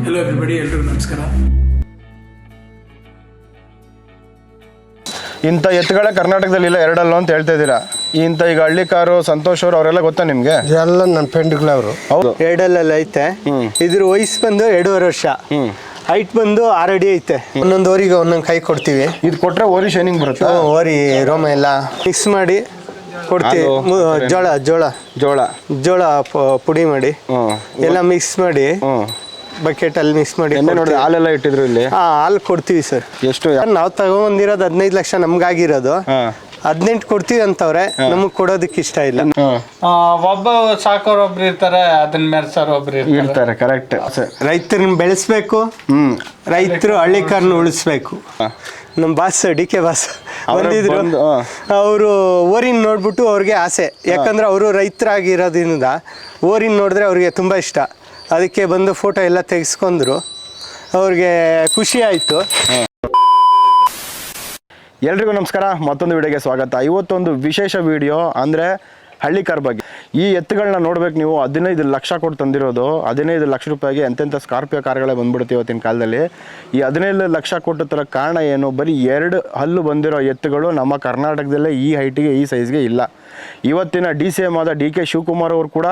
Hello everybody, ಎಲ್ರಿಗೂ ನಮಸ್ಕಾರ. ಇಂಥ ಎತ್ತುಗಳೇ ಕರ್ನಾಟಕದಲ್ಲಿ ಇಲ್ಲ, ಎರಡಲ್ಲ ಅಂತ ಹೇಳ್ತಾ ಇದ್ದೀರಾ. ಇಂಥ ಈಗ ಹಳ್ಳಿಕಾರು ಸಂತೋಷ್ ಅವರು ಅವರೆಲ್ಲ ಗೊತ್ತಾ ನಿಮ್ಗೆ? ಎಲ್ಲ ನನ್ನ ಫ್ರೆಂಡ್ಗಳವರು. ಹೌದು, ಎರಡಲ್ಲೆಲ್ಲ ಐತೆ. ಇದ್ರ ವಯಸ್ಸು ಬಂದು 2.5 ವರ್ಷ. ಹೈಟ್ ಬಂದು 6 ಅಡಿ ಐತೆ. ಒಂದೊಂದು ಓರಿಗೆ ಒಂದೊಂದು ಕೈ ಕೊಡ್ತೀವಿ. ಇದು ಕೊಟ್ರೆ ಓರಿ ಶೈನಿಂಗ್ ಬರುತ್ತೆ. ಓರಿ ರೋಮ ಎಲ್ಲ ಮಿಕ್ಸ್ ಮಾಡಿ ಕೊಡ್ತೀವಿ. ಜೋಳ ಜೋಳ ಜೋಳ ಜೋಳ ಪುಡಿ ಮಾಡಿ ಎಲ್ಲ ಮಿಕ್ಸ್ ಮಾಡಿ ಬಕೆಟ್ ಅಲ್ಲಿ ಮಿಕ್ಸ್ ಮಾಡಿ ನೋಡಿ. ಹಾಲೆಲ್ಲ ಇಟ್ಟಿದ್ರು ಇಲ್ಲಿ. ಹಾಲು ಕೊಡ್ತೀವಿ ಸರ್. ಎಷ್ಟು? ನಾವು ತಗೊಂಡಿರೋದು 15 ಲಕ್ಷ ನಮ್ಗಾಗಿರೋದು. 18 ಕೊಡ್ತೀವಿ ಅಂತವ್ರೆ. ನಮಗ್ ಕೊಡೋದಕ್ಕೆ ಇಷ್ಟ ಇಲ್ಲ. ಒಬ್ಬ ಸಾಕೋರು ಒಬ್ರು ಇರ್ತಾರೆ, ಅದನ್ನ ಮೆರ್ಸೋರು ಒಬ್ರು ಇರ್ತಾರೆ. ಕರೆಕ್ಟ್. ರೈತರನ್ನ ಬೆಳೆಸ್ಬೇಕು, ರೈತರು ಹಳ್ಳಿಕಾರನ್ನ ಉಳಿಸ್ಬೇಕು. ನಮ್ಮ ಬಾಸ್ DK ಬಾಸ್ ಬಂದಿದ್ರು. ಅವರು ಓರಿನ ನೋಡ್ಬಿಟ್ಟು ಅವ್ರಿಗೆ ಆಸೆ, ಯಾಕಂದ್ರೆ ಅವರು ರೈತರಾಗಿರೋದ್ರಿಂದ ಓರಿನ ನೋಡಿದ್ರೆ ಅವ್ರಿಗೆ ತುಂಬ ಇಷ್ಟ. ಅದಕ್ಕೆ ಬಂದು ಫೋಟೋ ಎಲ್ಲ ತೆಗೆಸ್ಕೊಂಡ್ರು. ಅವ್ರಿಗೆ ಖುಷಿ ಆಯಿತು. ಎಲ್ರಿಗೂ ನಮಸ್ಕಾರ, ಮತ್ತೊಂದು ವಿಡಿಯೋಗೆ ಸ್ವಾಗತ. ಇವತ್ತೊಂದು ವಿಶೇಷ ವಿಡಿಯೋ ಅಂದರೆ ಹಳ್ಳಿಕಾರ್ ಬಗ್ಗೆ. ಈ ಎತ್ತುಗಳನ್ನ ನೋಡ್ಬೇಕು ನೀವು. 15 ಲಕ್ಷ ಕೊಟ್ಟು ತಂದಿರೋದು. 15 ಲಕ್ಷ ರೂಪಾಯಿಗೆ ಎಂತೆಂಥ ಸ್ಕಾರ್ಪಿಯೋ ಕಾರ್ಗಳೇ ಬಂದ್ಬಿಡುತ್ತೆ ಇವತ್ತಿನ ಕಾಲದಲ್ಲಿ. ಈ 15 ಲಕ್ಷ ಕೊಟ್ಟು ತರ ಕಾರಣ ಏನು? ಬರೀ 2 ಹಲ್ಲು ಬಂದಿರೋ ಎತ್ತುಗಳು ನಮ್ಮ ಕರ್ನಾಟಕದಲ್ಲೇ ಈ ಹೈಟಿಗೆ, ಈ ಸೈಜ್ಗೆ ಇಲ್ಲ. ಇವತ್ತಿನ DCM ಆದ DK ಶಿವಕುಮಾರ್ ಅವರು ಕೂಡ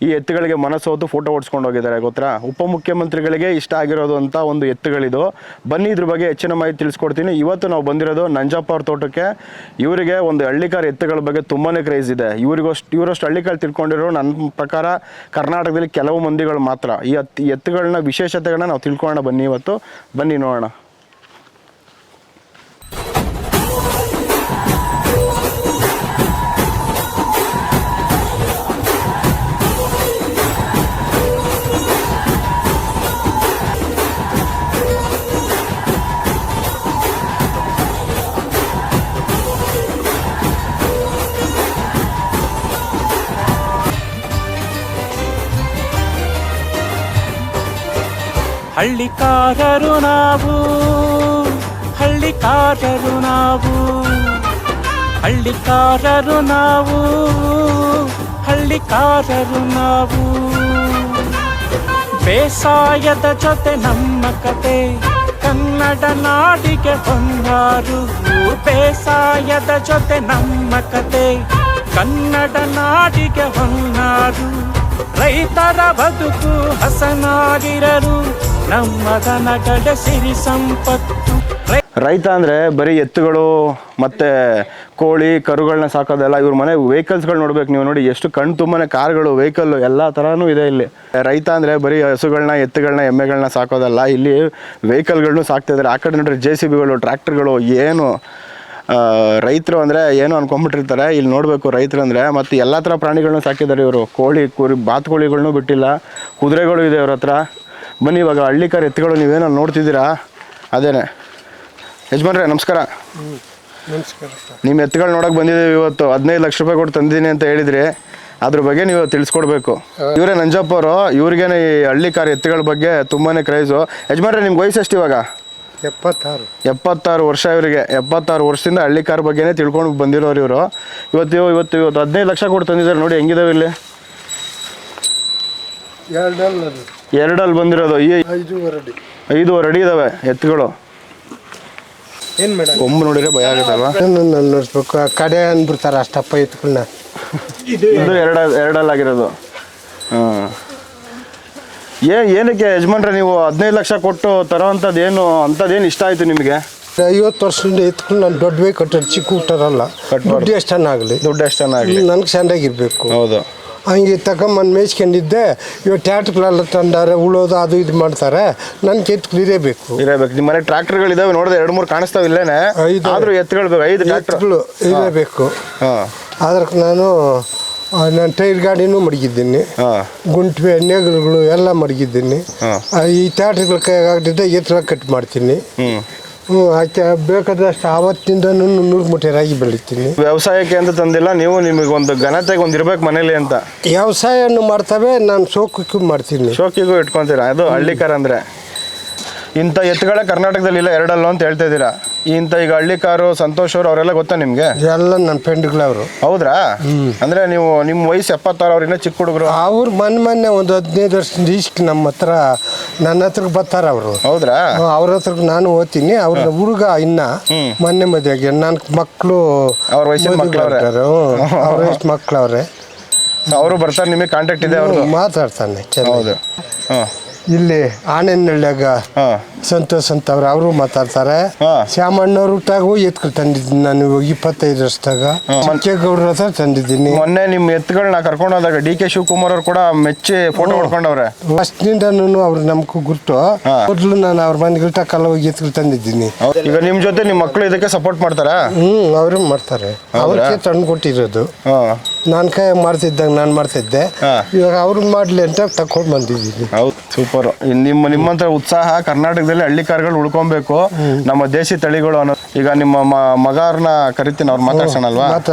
ಈ ಎತ್ತುಗಳಿಗೆ ಮನಸ್ಸೋತು ಫೋಟೋ ಓಡಿಸ್ಕೊಂಡು ಹೋಗಿದ್ದಾರೆ. ಗೊತ್ತಾ, ಉಪಮುಖ್ಯಮಂತ್ರಿಗಳಿಗೆ ಇಷ್ಟ ಆಗಿರೋದು ಅಂತ ಒಂದು ಎತ್ತುಗಳಿದು. ಬನ್ನಿ ಇದ್ರ ಬಗ್ಗೆ ಹೆಚ್ಚಿನ ಮಾಹಿತಿ ತಿಳಿಸ್ಕೊಡ್ತೀನಿ. ಇವತ್ತು ನಾವು ಬಂದಿರೋದು ನಂಜಪ್ಪ ಅವ್ರ ತೋಟಕ್ಕೆ. ಇವರಿಗೆ ಒಂದು ಹಳ್ಳಿಕಾರ್ ಎತ್ತುಗಳ ಬಗ್ಗೆ ತುಂಬಾ ಕ್ರೇಜ್ ಇದೆ. ಇವರಷ್ಟು ಹಳ್ಳಿಕಾರ್ ತಿಳ್ಕೊಂಡಿರೋ ನನ್ನ ಪ್ರಕಾರ ಕರ್ನಾಟಕದಲ್ಲಿ ಕೆಲವು ಮಂದಿಗಳು ಮಾತ್ರ. ಈ ಎತ್ತುಗಳನ್ನ ವಿಶೇಷತೆಗಳನ್ನ ನಾವು ತಿಳ್ಕೊಳ್ಳೋಣ. ಬನ್ನಿ ಇವತ್ತು, ಬನ್ನಿ ನೋಡೋಣ. ಹಳ್ಳಿಕಾರರು ನಾವು, ಹಳ್ಳಿಕಾರರು ನಾವು, ಹಳ್ಳಿಕಾರರು ನಾವು, ಹಳ್ಳಿಕಾರರು ನಾವು. ಬೇಸಾಯದ ಜೊತೆ ನಮ್ಮ ಕತೆ, ಕನ್ನಡ ನಾಡಿಗೆ ಹೊನ್ನಾರು. ಬೇಸಾಯದ ಜೊತೆ ನಮ್ಮ ಕತೆ, ಕನ್ನಡ ನಾಡಿಗೆ ಹೊನ್ನಾರು. ರೈತರ ಬದುಕು ಹಸನಾಗಿರಲು, ನಮ್ಮ ದನಗಳ ಸಿರಿ ಸಂಪತ್ತು. ರೈತ ಅಂದರೆ ಬರೀ ಎತ್ತುಗಳು ಮತ್ತು ಕೋಳಿ ಕರುಗಳನ್ನ ಸಾಕೋದಲ್ಲ. ಇವ್ರ ಮನೆ ವೆಹಿಕಲ್ಸ್ಗಳು ನೋಡ್ಬೇಕು ನೀವು. ನೋಡಿ ಎಷ್ಟು ಕಣ್ಣು ತುಂಬನೇ ಕಾರ್ಗಳು, ವೆಹಿಕಲ್ಲು ಎಲ್ಲ ಥರನೂ ಇದೆ ಇಲ್ಲಿ. ರೈತ ಅಂದರೆ ಬರೀ ಹಸುಗಳನ್ನ, ಎತ್ತುಗಳನ್ನ, ಎಮ್ಮೆಗಳನ್ನ ಸಾಕೋದಲ್ಲ. ಇಲ್ಲಿ ವೆಹಿಕಲ್ಗಳನ್ನೂ ಸಾಕ್ತಿದ್ದಾರೆ. ಆ ಕಡೆ ನೋಡ್ರಿ JCBಗಳು, ಟ್ರ್ಯಾಕ್ಟರ್ಗಳು. ಏನು ರೈತರು ಅಂದರೆ ಏನು ಅನ್ಕೊಂಡ್ಬಿಟ್ಟಿರ್ತಾರೆ. ಇಲ್ಲಿ ನೋಡಬೇಕು ರೈತರು ಅಂದರೆ. ಮತ್ತು ಎಲ್ಲ ಥರ ಪ್ರಾಣಿಗಳನ್ನೂ ಸಾಕಿದ್ದಾರೆ ಇವರು. ಕೋಳಿ, ಕುರಿ, ಬಾತುಕೋಳಿಗಳನ್ನೂ ಬಿಟ್ಟಿಲ್ಲ. ಕುದುರೆಗಳು ಇದೆ ಅವ್ರ ಹತ್ರ. ಬನ್ನಿ ಇವಾಗ ಹಳ್ಳಿಕಾರ್ ಎತ್ತುಗಳು ನೀವೇನೋ ನೋಡ್ತಿದ್ದೀರಾ, ಅದೇನೆ. ಯಜಮಾನ್ರೆ ನಮಸ್ಕಾರ. ನಮಸ್ಕಾರ. ನಿಮ್ಮ ಎತ್ತುಗಳು ನೋಡೋಕೆ ಬಂದಿದ್ದೀವಿ ಇವತ್ತು. 15 ಲಕ್ಷ ರೂಪಾಯಿ ಕೊಟ್ಟು ತಂದಿದ್ದೀನಿ ಅಂತ ಹೇಳಿದ್ರಿ. ಅದ್ರ ಬಗ್ಗೆ ನೀವು ತಿಳಿಸ್ಕೊಡ್ಬೇಕು. ಇವರೇ ನಂಜಪ್ಪ ಅವರು. ಇವ್ರಿಗೇನೆ ಈ ಹಳ್ಳಿಕಾರ್ ಎತ್ತುಗಳ ಬಗ್ಗೆ ತುಂಬಾ ಕ್ರೇಜು. ಯಜಮಾನ್ರೆ ನಿಮ್ಗೆ ವಯಸ್ಸು ಎಷ್ಟು ಇವಾಗ? 76 ವರ್ಷ ಇವರಿಗೆ. 76 ವರ್ಷದಿಂದ ಹಳ್ಳಿಕಾರ್ ಬಗ್ಗೆನೇ ತಿಳ್ಕೊಂಡು ಬಂದಿರೋರು ಇವರು. ಇವತ್ತು 15 ಲಕ್ಷ ಕೊಟ್ಟು ತಂದಿದ್ದಾರೆ. ನೋಡಿ ಹೆಂಗಿದಾವೆ ಇಲ್ಲಿ. 2 ಅಲ್ಲಿ ಬಂದಿರೋದು. ಈ 5.5 ಅಡಿ ಇದಾವೆ ಎತ್ತುಗಳು. ಏನು ಮೇಡಮ್, ಒಮ್ಮೆ ನೋಡಿದ್ರೆ ಭಯ ಆಗುತ್ತಲ್ವಾ? ನೋಡ್ಬೇಕು. ಆ ಕಡೆ ಅಂದ್ಬಿಡ್ತಾರೆ ಅಷ್ಟಪ್ಪ ಎತ್ಗಳನ್ನ. ಇದು 2 ಆಗಿರೋದು. ಹಾಂ. ಏನಕ್ಕೆ ಯಜಮಾನ್ರೆ ನೀವು 15 ಲಕ್ಷ ಕೊಟ್ಟು ತರೋವಂಥದ್ದು ಏನು ಅಂಥದ್ದೇನು ಇಷ್ಟ ಆಯಿತು ನಿಮಗೆ? 50 ವರ್ಷದಿಂದ ಎತ್ಕೊಂಡು ನಾನು ದೊಡ್ಡವೇ ಕಟ್ಟೋದು, ಚಿಕ್ಕ ಊಟರಲ್ಲ. ದುಡ್ಡು ಎಷ್ಟನ್ನಾಗಲಿ, ನನಗೆ ಚೆಂದಾಗಿರ್ಬೇಕು. ಹೌದು. ಹಂಗೆ ತಗೊಂಬಂದು ಮೇಯ್ಸ್ಕೊಂಡಿದ್ದೆ. ಇವಾಗ ಟ್ಯಾಕ್ಟ್ರುಗಳೆಲ್ಲ ತಂದಾರೆ, ಉಳೋದು ಅದು ಇದು ಮಾಡ್ತಾರೆ. ನನಗೆ ಎತ್ತುಗಳು ಇರಬೇಕು. ನಿಮ್ಮ ಮನೆ ಟ್ರ್ಯಾಕ್ಟರ್ಗಳಿದಾವೆ ನೋಡಿದೆ, 2-3 ಕಾಣಿಸ್ತಾವೆ ಇಲ್ಲೇನೆ. ಆದರೂ ಎತ್ತುಗಳು ಬೇಕು. 5 ಎತ್ತುಗಳು ಇರಬೇಕು. ಹಾಂ. ಅದಕ್ಕೆ ನಾನು ಟೈರ್ ಗಾಡಿನೂ ಮಡಗಿದ್ದೀನಿ, ಗುಂಟ್ವೆ ನೇಗಿಲುಗಳು ಎಲ್ಲ ಮಡಗಿದ್ದೀನಿ. ಈ ಟ್ಯಾಕ್ಟ್ರುಗಳ ಕೈಯಾಗದಿದ್ದ ಎತ್ತುಗಳ ಕಟ್ ಮಾಡ್ತೀನಿ. ಆಕೆ ಬೇಕಾದಷ್ಟು ಆವತ್ತಿಂದ 100 ಮೂಟೆ ರಾಗಿ ಬೆಳಿತೀನಿ. ವ್ಯವಸಾಯಕ್ಕೆ ಅಂತ ತಂದಿಲ್ಲ ನೀವು, ನಿಮಗೆ ಒಂದು ಘನತೆಗೆ ಒಂದು ಇರ್ಬೇಕು ಮನೇಲಿ ಅಂತ. ವ್ಯವಸಾಯನೂ ಮಾಡ್ತವೆ, ನಾನು ಶೋಕಿಗೂ ಮಾಡ್ತೀನಿ. ಶೋಕಿಗೂ ಇಟ್ಕೊತೀರಾ? ಅದು ಹಳ್ಳಿಕಾರ್ ಅಂದರೆ. ಇಂಥ ಎತ್ತುಗಳೇ ಕರ್ನಾಟಕದಲ್ಲಿ ಇಲ್ಲ, 2 ಅಂತ ಹೇಳ್ತಾ ಇದ್ದೀರಾ. ಇಂಥ ಈಗ ಹಳ್ಳಿಕಾರು ಸಂತೋಷ್ ಅವ್ರು ಅವರೆಲ್ಲ ಗೊತ್ತಾ ನಿಮ್ಗೆ? ಎಲ್ಲ ನನ್ನ ಫ್ರೆಂಡ್ಗಳವರು. ಹೌದ್ರಾ? ಅಂದ್ರೆ ನೀವು ನಿಮ್ಮ ವಯಸ್ಸು 76, ಅವ್ರು ಇನ್ನೂ ಚಿಕ್ಕ ಹುಡುಗರು. ಅವ್ರು ಮೊನ್ನೆ ಒಂದು 15 ವರ್ಷದಿಂದ ಈಸ್ಕ್ ನಮ್ಮ ಹತ್ರ ನನ್ನ ಹತ್ರಕ್ಕೆ ಬರ್ತಾರ ಅವರು. ಹೌದ್ರಾ? ಅವ್ರ ಹತ್ರಕ್ಕೆ ನಾನು ಓದ್ತೀನಿ. ಅವ್ರ ಹುಡುಗ ಇನ್ನ ಮೊನ್ನೆ ಮದುವೆಗೆ ನನ್ನ ಮಕ್ಕಳು ಅವ್ರ ವಯಸ್ಸಿನ ಮಕ್ಕಳವ್ರೆ. ಅವ್ರ ವಯಸ್ಸು ಮಕ್ಕಳವ್ರೆ. ಅವರು ಬರ್ತಾರೆ, ನಿಮಗೆ ಕಾಂಟ್ಯಾಕ್ಟ್ ಇದೆ ಅವ್ರದ್ದು? ಮಾತಾಡ್ತಾನೆ. ಹೌದು. ಹಾಂ. ಇಲ್ಲಿ ಆಣೆನಹಳ್ಳಿಯಾಗ ಸಂತೋಷ್ ಅಂತ ಅವರು ಮಾತಾಡ್ತಾರೆ. ಶ್ಯಾಮಣ್ಣವ್ರ ಊಟಾಗೂ ಎತ್ಕೊಂಡು ತಂದಿದ್ದೀನಿ ನಾನು 25 ವರ್ಷದಾಗ. ಮಂಚೇಗೌಡ್ರ ಹತ್ರ ತಂದಿದ್ದೀನಿ. ಮೊನ್ನೆ ನಿಮ್ಮ ಎತ್ತುಗಳನ್ನ ಕರ್ಕೊಂಡು ಹೋದಾಗ ಡಿ ಕೆ ಶಿವಕುಮಾರ್ ಅವ್ರು ಕೂಡ ಮೆಚ್ಚಿ ಫೋಟೋ ಹೊಡ್ಕೊಂಡವ್ರೆ. ಫಸ್ಟ್ನಿಂದನೂ ಅವ್ರು ನಮ್ಗೂ ಗುರ್ತು. ಮೊದಲು ನಾನು ಅವ್ರ ಮನೆಗೆ ಊಟಕ್ಕೆಲ್ಲ ಹೋಗಿ ಎತ್ಕೊಂಡು ತಂದಿದ್ದೀನಿ. ಈಗ ನಿಮ್ಮ ಜೊತೆ ನಿಮ್ಮ ಮಕ್ಕಳು ಇದಕ್ಕೆ ಸಪೋರ್ಟ್ ಮಾಡ್ತಾರಾ? ಅವರು ಮಾಡ್ತಾರೆ. ಅವ್ರಿಗೆ ತಂದು ಕೊಟ್ಟಿರೋದು. ನಾನು ಕೈ ಮಾಡ್ತಿದ್ದಾಗ ನಾನು ಮಾಡ್ತಿದ್ದೆ. ಇವಾಗ ಅವ್ರು ಮಾಡ್ಲಿ ಅಂತ ತಕೊಂಡು ಬಂದಿದ್ದೀನಿ. ಹೌದು, ಸೂಪರ್. ನಿಮ್ಮಂತ ಉತ್ಸಾಹ ಕರ್ನಾಟಕದಲ್ಲಿ ಹಳ್ಳಿ ಕಾರುಗಳು ಉಳ್ಕೊಬೇಕು, ನಮ್ಮ ದೇಶಿ ತಳಿಗಳು ಅನ್ನೋದು. ಈಗ ನಿಮ್ಮ ಮಗಾರನ್ನ ಕರಿತೀನಿ, ಅವ್ರು ಮಾತಾಡ್ಸೋಣಲ್ವಾ?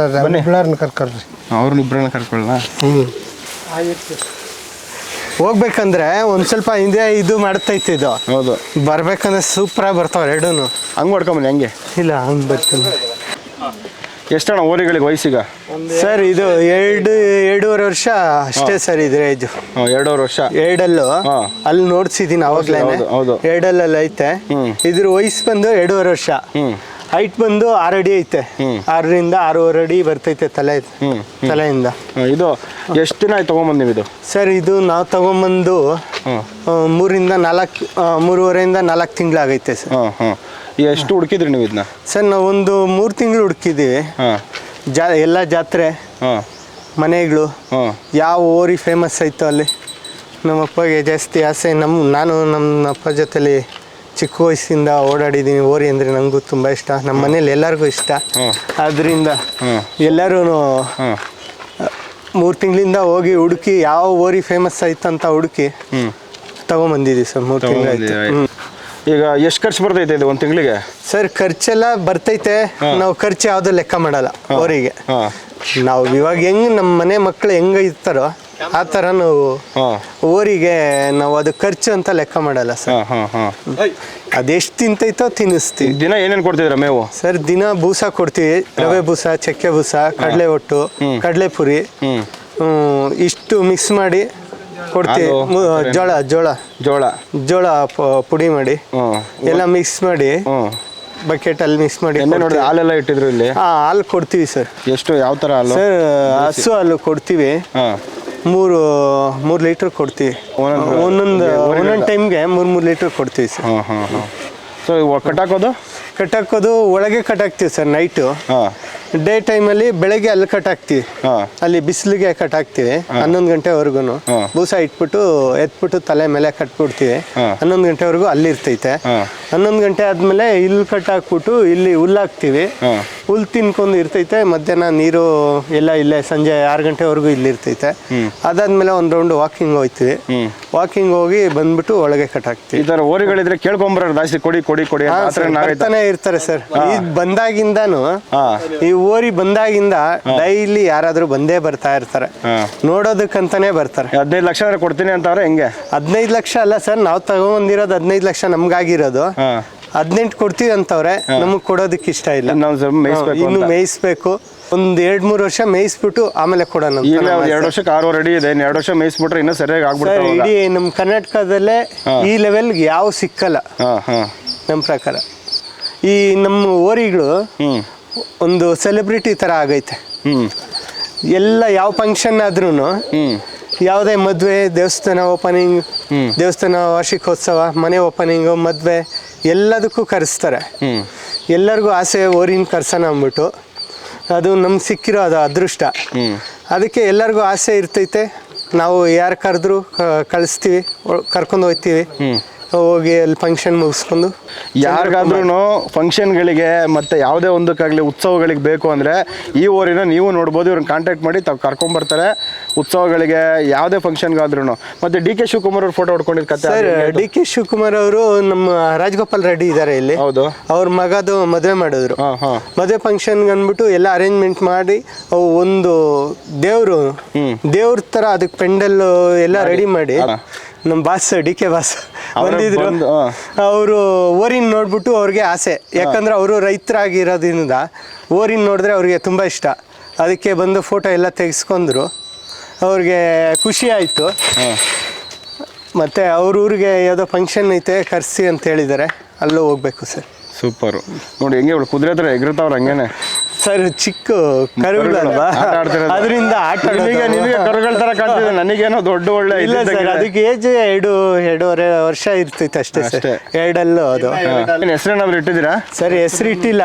ಬನ್ನಿ, ಕರ್ಕೊಳ್ರಿ. ಅವ್ರನ್ನ ಇಬ್ಬರನ್ನ ಕರ್ಕೊಳ್ಳ. ಹೋಗ್ಬೇಕಂದ್ರೆ ಒಂದ್ ಸ್ವಲ್ಪ ಹಿಂದೆ ಇದು ಮಾಡ್ತೈತಿ ಇದು. ಹೌದು, ಬರ್ಬೇಕಂದ್ರೆ ಸೂಪರಾಗಿ ಬರ್ತಾವ ಎರಡೂನು. ಹಂಗೆ ಮಾಡ್ಕೊಂಬನ್ನಿ. ಹಂಗೆ ಇಲ್ಲ, ಹಂಗೆ ಬರ್ತೀನಿ. ಎಷ್ಟಣ್ಣ ಓರಿಗಳಿಗೆ ವಯಸ್ಸೀಗ? ಸರ್ ಇದು 2.5 ವರ್ಷ ಅಷ್ಟೇ ಸರ್. ಇದ್ರೆ ಏಜು 2.5 ವರ್ಷ. ಎರಡಲ್ಲು ಅಲ್ಲಿ ನೋಡ್ಸಿದೀನಿ ಅವಾಗ್ಲೇ. ಎರಡಲ್ಲಲ್ಲಿ ಐತೆ. ಇದ್ರ ವಯಸ್ಸು ಬಂದು 2.5 ವರ್ಷ. ಹೈಟ್ ಬಂದು 6 ಅಡಿ ಐತೆ. 6ರಿಂದ 6.5 ಅಡಿ ಬರ್ತೈತೆ ತಲೆಯಿಂದ. ಇದು ಎಷ್ಟು ದಿನ ಆಯ್ತು ತಗೊಂಬಂದು ನೀವು ಇದು? ಸರ್ ಇದು ನಾವು ತಗೊಂಬಂದು 3.5ರಿಂದ 4 ತಿಂಗಳಾಗೈತೆ ಸರ್. ಎಷ್ಟು ಹುಡುಕಿದ್ರಿ ನೀವು ಇದನ್ನ? ಸರ್ ನಾವು ಒಂದು 3 ತಿಂಗಳು ಹುಡುಕಿದ್ದೀವಿ. ಎಲ್ಲ ಜಾತ್ರೆ, ಮನೆಗಳು, ಯಾವ ಓರಿ ಫೇಮಸ್ ಆಯಿತು ಅಲ್ಲಿ. ನಮ್ಮ ಅಪ್ಪಗೆ ಜಾಸ್ತಿ ಆಸೆ. ನಾನು ನಮ್ಮ ಅಪ್ಪ ಜೊತೆಲಿ ಚಿಕ್ಕ ವಯಸ್ಸಿಂದ ಓಡಾಡಿದ್ದೀನಿ. ಓರಿ ಅಂದರೆ ನನಗೂ ತುಂಬ ಇಷ್ಟ, ನಮ್ಮ ಮನೇಲಿ ಎಲ್ಲರಿಗೂ ಇಷ್ಟ. ಆದ್ದರಿಂದ ಎಲ್ಲರೂ 3 ತಿಂಗಳಿಂದ ಹೋಗಿ ಹುಡುಕಿ ಯಾವ ಓರಿ ಫೇಮಸ್ ಆಯ್ತು ಅಂತ ಹುಡುಕಿ ತಗೊಂಬಂದಿದ್ದೀವಿ ಸರ್. 3 ತಿಂಗಳು. ಈಗ ಎಷ್ಟು ಖರ್ಚು ಬರ್ತೈತೆ ಇದು ಒಂದು ತಿಂಗಳಿಗೆ? ಸರ್ ಖರ್ಚೆಲ್ಲ ಬರ್ತೈತೆ. ನಾವು ಖರ್ಚು ಯಾವುದು ಲೆಕ್ಕ ಮಾಡಲ್ಲ ಅವರಿಗೆ. ನಾವು ಇವಾಗ ಹೆಂಗ್ ನಮ್ಮ ಮನೆ ಮಕ್ಕಳು ಹೆಂಗ ಇರ್ತಾರೋ ಆ ಥರ ನಾವು ಓರಿಗೆ ನಾವು ಅದು ಖರ್ಚು ಅಂತ ಲೆಕ್ಕ ಮಾಡಲ್ಲ ಸರ್. ಅದೆಷ್ಟು ತಿಂತೈತೋ ತಿನ್ನಿಸ್ತೀವಿ. ದಿನ ಏನೇನು ಕೊಡ್ತಿದ್ರ ಮೇವು? ಸರ್ ದಿನ ಬೂಸ ಕೊಡ್ತೀವಿ. ರವೆ ಬೂಸ, ಚಕ್ಕೆ ಬೂಸ, ಕಡಲೆ ಒಟ್ಟು, ಕಡಲೆ ಪುರಿ, ಇಷ್ಟು ಮಿಕ್ಸ್ ಮಾಡಿ ಕೊಡ್ತೀವಿ. ಜೋಳ ಜೋಳ ಜೋಳ ಜೋಳ ಪುಡಿ ಮಾಡಿ ಎಲ್ಲ ಮಿಕ್ಸ್ ಮಾಡಿ ಬಕೆಟ್ ಅಲ್ಲಿ ಮಿಕ್ಸ್ ಮಾಡಿ. ನೋಡಿ ಹಾಲೆಲ್ಲ ಇಟ್ಟಿದ್ರು ಇಲ್ಲಿ. ಹಾಲು ಕೊಡ್ತೀವಿ ಸರ್. ಎಷ್ಟು, ಯಾವ ತರ ಹಾಲು? ಸರ್ ಹಸು ಹಾಲು ಕೊಡ್ತೀವಿ. 3 ಲೀಟರ್ ಕೊಡ್ತೀವಿ. ಒಂದೊಂದು ಟೈಮ್ಗೆ 3 ಲೀಟರ್ ಕೊಡ್ತೀವಿ ಸರ್. ಸೊ ಕಟ್ಟಾಕೋದು? ಕಟ್ಟಾಕೋದು ಒಳಗೆ ಕಟ್ಟಾಕ್ತೀವಿ ಸರ್ ನೈಟು. ಡೇ ಟೈಮಲ್ಲಿ ಬೆಳಗ್ಗೆ ಅಲ್ಲಿ ಕಟ್ಟಾಕ್ತೀವಿ. ಅಲ್ಲಿ ಬಿಸಿಲಿಗೆ ಕಟ್ಟಾಕ್ತೀವಿ 11 ಗಂಟೆವರೆಗೂ. ಬೂಸ ಇಟ್ಬಿಟ್ಟು ಎತ್ಬಿಟ್ಟು ತಲೆ ಮೇಲೆ ಕಟ್ಬಿಡ್ತೀವಿ. 11 ಗಂಟೆವರೆಗೂ ಅಲ್ಲಿ ಇರ್ತೈತೆ. 11 ಗಂಟೆ ಆದ್ಮೇಲೆ ಇಲ್ಲಿ ಕಟ್ಟಾಕ್ಬಿಟ್ಟು ಇಲ್ಲಿ ಹುಲ್ಲಾಕ್ತಿವಿ. ಹುಲ್ ತಿನ್ಕೊಂಡು ಇರ್ತೈತೆ. ಮಧ್ಯಾಹ್ನ ನೀರು ಎಲ್ಲ ಇಲ್ಲೇ ಸಂಜೆ 6 ಗಂಟೆವರೆಗೂ ಇಲ್ಲಿ ಇರ್ತೈತೆ. ಅದಾದ್ಮೇಲೆ ಒಂದು ರೌಂಡ್ ವಾಕಿಂಗ್ ಹೋಗ್ತೀವಿ. ವಾಕಿಂಗ್ ಹೋಗಿ ಬಂದ್ಬಿಟ್ಟು ಒಳಗೆ ಕಟ್ಟಾಕ್ತಿವಿ. ಈ ತರ ಓರಿಗಳಿದ್ರೆ ಕೇಳ್ಕೊಂಬರ ಜಾಸ್ತಿ ಕೊಡಿ ಕೊಡಿ ಕೊಡಿ ಬರ್ತಾನೆ ಇರ್ತಾರೆ ಸರ್. ಇದು ಬಂದಾಗಿಂದಾನು, ಈ ಓರಿ ಬಂದಾಗಿಂದ ಡೈಲಿ ಯಾರಾದ್ರೂ ಬಂದೇ ಬರ್ತಾ ಇರ್ತಾರೆ. ನೋಡೋದಕ್ಕಂತಾನೆ ಬರ್ತಾರೆ. 15 ಲಕ್ಷ ಕೊಡ್ತೀನಿ ಅಂತವ್ರೆ. ಹೆಂಗೆ? 15 ಲಕ್ಷ ಅಲ್ಲ ಸರ್, ನಾವು ತಗೊಂಡಿರೋದು 15 ಲಕ್ಷ ನಮ್ಗಾಗಿರೋದು. 18 ಕೊಡ್ತೀವಿ ಅಂತವ್ರೆ. ನಮಗ್ ಕೊಡೋದಕ್ಕೆ ಇಷ್ಟ ಇಲ್ಲ. ಇನ್ನು ಮೇಯಿಸ್ಬೇಕು. ಒಂದು 2-3 ವರ್ಷ ಮೇಯಿಸ್ಬಿಟ್ಟು ಆಮೇಲೆ ಕೊಡೋಣ. 2 ವರ್ಷಕ್ಕೆ 6 ಅಡಿ ಇದೆ. 2 ವರ್ಷ ಮೇಯಿಸ್ಬಿಟ್ರೆ ಇನ್ನೂ ಸರಿಯಾಗಿ ಆಗ್ಬಿಡ್ತಾರೆ. ಇಡೀ ನಮ್ಮ ಕರ್ನಾಟಕದಲ್ಲೇ ಈ ಲೆವೆಲ್ಗೆ ಯಾವ ಸಿಕ್ಕಲ್ಲ ನಮ್ಮ ಪ್ರಕಾರ. ಈ ನಮ್ಮ ಓರಿಗಳು ಒಂದು ಸೆಲೆಬ್ರಿಟಿ ತರ ಆಗೈತೆ. ಎಲ್ಲ ಯಾವ ಫಂಕ್ಷನ್ ಆದ್ರೂ, ಯಾವುದೇ ಮದುವೆ, ದೇವಸ್ಥಾನ ಓಪನಿಂಗ್, ದೇವಸ್ಥಾನ ವಾರ್ಷಿಕೋತ್ಸವ, ಮನೆ ಓಪನಿಂಗು, ಮದುವೆ ಎಲ್ಲದಕ್ಕೂ ಕರೆಸ್ತಾರೆ. ಎಲ್ಲರಿಗೂ ಆಸೆ ಓರಿನ ಕರ್ಸೋಣ ಅಂದ್ಬಿಟ್ಟು. ಅದು ನಮ್ಗೆ ಸಿಕ್ಕಿರೋ ಅದು ಅದೃಷ್ಟ. ಅದಕ್ಕೆ ಎಲ್ಲರಿಗೂ ಆಸೆ ಇರ್ತೈತೆ. ನಾವು ಯಾರು ಕರೆದ್ರು ಕಳಿಸ್ತೀವಿ, ಕರ್ಕೊಂಡು ಹೋಗ್ತೀವಿ. ಹೋಗಿ ಅಲ್ಲಿ ಫಂಕ್ಷನ್ ಮುಗಿಸ್ಕೊಂಡು. ಯಾರಿಗಾದ್ರೂ ಫಂಕ್ಷನ್ಗಳಿಗೆ ಮತ್ತು ಯಾವುದೇ ಒಂದಕ್ಕಾಗಲಿ ಉತ್ಸವಗಳಿಗೆ ಬೇಕು ಅಂದರೆ ಈ ಓರಿನ ನೀವು ನೋಡ್ಬೋದು. ಇವ್ರನ್ನ ಕಾಂಟ್ಯಾಕ್ಟ್ ಮಾಡಿ ತಾವು ಕರ್ಕೊಂಬರ್ತಾರೆ ಉತ್ಸವಗಳಿಗೆ, ಯಾವುದೇ ಫಂಕ್ಷನ್ಗಾದ್ರೂ. ಮತ್ತು ಡಿ ಕೆ ಶಿವಕುಮಾರ್ ಅವ್ರ ಫೋಟೋ ಹೊಡ್ಕೊಂಡಿದ್ದ ಕತೆ ಸರ್. ಡಿ ಕೆ ಶಿವಕುಮಾರ್ ಅವರು ನಮ್ಮ ರಾಜಗೋಪಾಲ್ ರೆಡ್ಡಿ ಇದ್ದಾರೆ ಇಲ್ಲಿ. ಹೌದು. ಅವ್ರ ಮಗದು ಮದುವೆ ಮಾಡಿದ್ರು. ಮದುವೆ ಫಂಕ್ಷನ್ಗೆ ಅಂದ್ಬಿಟ್ಟು ಎಲ್ಲ ಅರೇಂಜ್ಮೆಂಟ್ ಮಾಡಿ ಒಂದು ದೇವ್ರ ಥರ ಅದಕ್ಕೆ ಪೆಂಡಲ್ ಎಲ್ಲ ರೆಡಿ ಮಾಡಿ ನಮ್ಮ ಬಾಸ್ ಡಿ ಕೆ ಬಾಸ್ ಬಂದಿದ್ರು. ಅವರು ಓರಿನ್ ನೋಡ್ಬಿಟ್ಟು ಅವ್ರಿಗೆ ಆಸೆ, ಯಾಕಂದ್ರೆ ಅವರು ರೈತರಾಗಿರೋದ್ರಿಂದ ಓರಿನ್ ನೋಡಿದ್ರೆ ಅವ್ರಿಗೆ ತುಂಬ ಇಷ್ಟ. ಅದಕ್ಕೆ ಬಂದು ಫೋಟೋ ಎಲ್ಲ ತೆಗೆಸ್ಕೊಂಡ್ರು. ಅವ್ರಿಗೆ ಖುಷಿ ಆಯಿತು. ಮತ್ತು ಅವ್ರ ಊರಿಗೆ ಯಾವುದೋ ಫಂಕ್ಷನ್ ಐತೆ ಕರೆಸಿ ಅಂತ ಹೇಳಿದ್ದಾರೆ, ಅಲ್ಲೂ ಹೋಗ್ಬೇಕು ಸರ್. ಸೂಪರು. ನೋಡಿ ಹೆಂಗೆ ಇವಳು ಕುದುರೆ ಹತ್ರ ಎಗರ್ತಾವ್ರ ಹಂಗೇನೆ ಸರ್. ಚಿಕ್ಕ ಕರುಗಳಲ್ವಾ, ಅದರಿಂದ ಆಟ ನಿಮಗೆ ಕರುಗಳ ತರ ಕಾಣ್ತಿದೆ, ನನಗೇನೋ ದೊಡ್ಡ ಒಳ್ಳೆ ಇಲ್ಲ ಸರ್. ಅದಕ್ಕೆ ಏಜ್ ಎರಡೂವರೆ ವರ್ಷ ಇರ್ತೈತೆ ಅಷ್ಟೇ ಸರ್. ಎರಡಲ್ಲೂ ಅದು. ಹೆಸರೇನಾದ್ರು ಇಟ್ಟಿದ್ದೀರಾ ಸರ್? ಹೆಸರು ಇಟ್ಟಿಲ್ಲ.